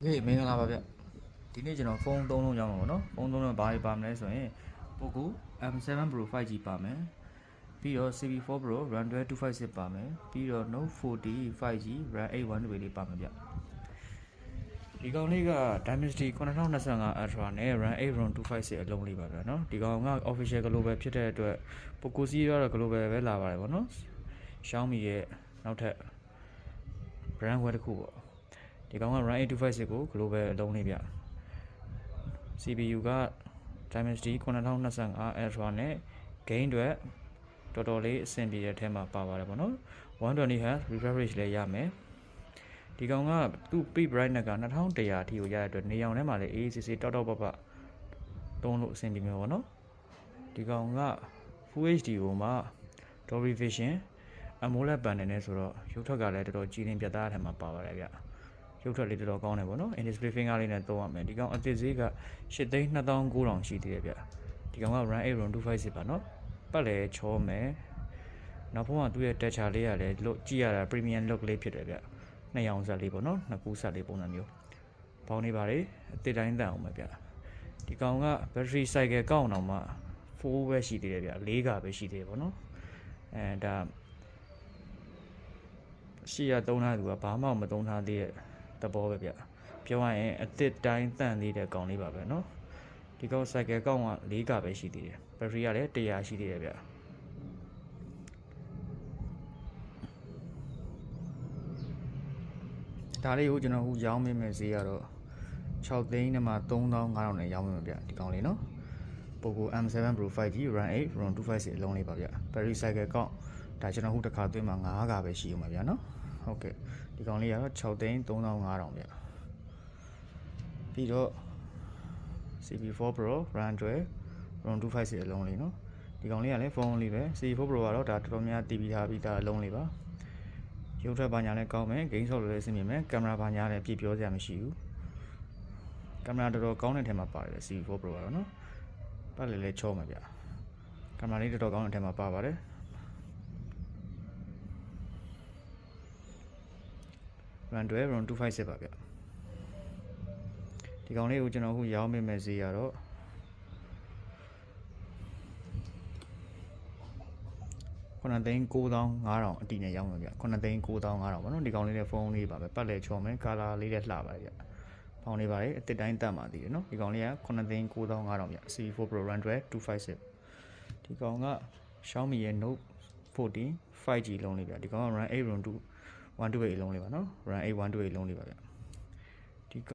ဟေးမင်္ဂလာပါဗျဒီနေ့ကျွန်တော်ဖုန်း3လုံးရောင်းမှာပေါ့နော်ဖုန်း3လုံးဘာတွေပါမလဲဆိုရင် Poco M7 Pro 5G ပါမယ်ပြီးတော့ CB4 Pro RAM 256ပါမယ်ပြီးတော့ Note 40 5G RAM 812လေးပါမယ်ဗျဒီကောင်လေးက Dimensity 9025 Ultra နဲ့ RAM 8 ROM 256အလုံးလေးပါဗျာနော်ဒီကောင်က official global ဖြစ်တဲ့အတွက် Poco စီးရတော့ global ပဲလာပါတယ်ပေါ့နော် Xiaomi ရဲ့နောက်ထပ် brand ဝယ်တစ်ခုပေါ့ဒီကောင်က RAM 826ကို global အလုံးလေးဗျ CPU က Dimensity 9025 Ultra နဲ့ gain တွေတော်တော်လေးအဆင်ပြေတဲ့အထက်မှာပါပါတယ်ပေါ့နော်120Hz refresh rate လည်းရမယ်ဒီကောင်ကသူ့ peak brightness က2100အထိကိုရတဲ့အတွက်နေရောင်ထဲမှာလည်း AACC တောက်တောက်ပပတုံးလို့အဆင်ပြေမှာပေါ့နော်ဒီကောင်က Full HD ကိုမှ Dolby Vision AMOLED panel နဲ့ဆိုတော့ရုပ်ထွက်ကလည်းတော်တော်ကြည်လင်ပြတ်သားတဲ့အထက်မှာပါပါတယ်ဗျရုပ်ထွက်လေးတော်တော်ကောင်းတယ်ပေါ့နော် in display finger လေးနဲ့သုံးရမယ်ဒီကောင်အသစ်ဈေးက8,2900ရှိသေးတယ်ဗျဒီကောင်က RAM 8 ROM 256ပါနော်ပတ်လဲချောမယ်နောက်ဖုန်းကသူ့ရဲ့ texture လေးကလည်းလို့ကြည့်ရတာ premium look လေးဖြစ်တယ်ဗျနှစ်ရောင်ဆက်လေးပေါ့နော်နှစ်ကူးဆက်လေးပုံစံမျိုးပေါင်းနေပါလေအသစ်တိုင်းတန်အောင်ပဲဗျဒီကောင်က battery cycle ကောက်အောင်မှ4ပဲရှိသေးတယ်ဗျ4ကပဲရှိသေးတယ်ပေါ့နော်ဒါရှိရသုံးထားသူကဘာမှမသုံးထားသေးတဲ့သဘောပဲဗျပြောရရင်အသစ်တိုင်းတန့်သေးတဲ့ကောင်လေးပါပဲเนาะဒီကောင် cycle ကောက်က4ကပဲရှိသေးတယ် battery ကလည်း100ရှိသေးတယ်ဗျဒါလေးကိုကျွန်တော်အခုရောင်းပေးမယ်ဈေးကတော့6သိန်းနဲ့မှ3500နဲ့ရောင်းပေးမယ်ဗျဒီကောင်လေးเนาะ Poco M7 Pro 5G RAM 8 ROM 256အလုံးလေးပါဗျ battery cycle ကောက်ဒါကျွန်တော်အခုတစ်ခါသွင်းမှာ9ကပဲရှိဦးမှာဗျာเนาะဟုတ်ကဲ့ဒီကောင်လေးကတော့6သိန်း3500ဗျပြီးတော့ CB4 Pro RAM 12 ROM 256အလုံးလေးเนาะဒီကောင်လေးကလည်းဖုန်းလေးပဲ CB4 Pro ကတော့ဒါတော်တော်များတီးပြီးထားပြီးသားအလုံးလေးပါရုပ်ထွက်ပါညာလည်းကောင်းမယ်ဂိမ်းဆော့လည်းအဆင်ပြေမယ်ကင်မရာပါညာလည်းပြည့်ပြောစရာမရှိဘူးကင်မရာတော်တော်ကောင်းတဲ့ထဲမှာပါတယ် CB4 Pro ကတော့เนาะပတ်လည်းချောမှာဗျကင်မရာလေးတော်တော်ကောင်းတဲ့ထဲမှာပါပါတယ်RAM 12 ROM 256ပါဗျဒီကောင်လေးကိုကျွန်တော်အခုရောင်းပေးမယ်ဈေးကတော့9,9500အတီးနဲ့ရောင်းမှာဗျ9,9500ပေါ့နော်ဒီကောင်လေးနဲ့ဖုန်းလေးပါပဲပတ်လဲချော်မယ်ကာလာလေးလည်းလှပါတယ်ဗျဖောင်းလေးပါတယ်အစ်စ်တိုင်းတက်ပါသေးတယ်နော်ဒီကောင်လေးက9,9500ဗျ CB4 Pro RAM 12 256ဒီကောင်က Xiaomi ရဲ့ Note 40 5G လုံးလေးဗျဒီကောင်က RAM 8 ROM 2 128လုံးလေးပါနော် RAM 8 128လုံးလေးပါဗျ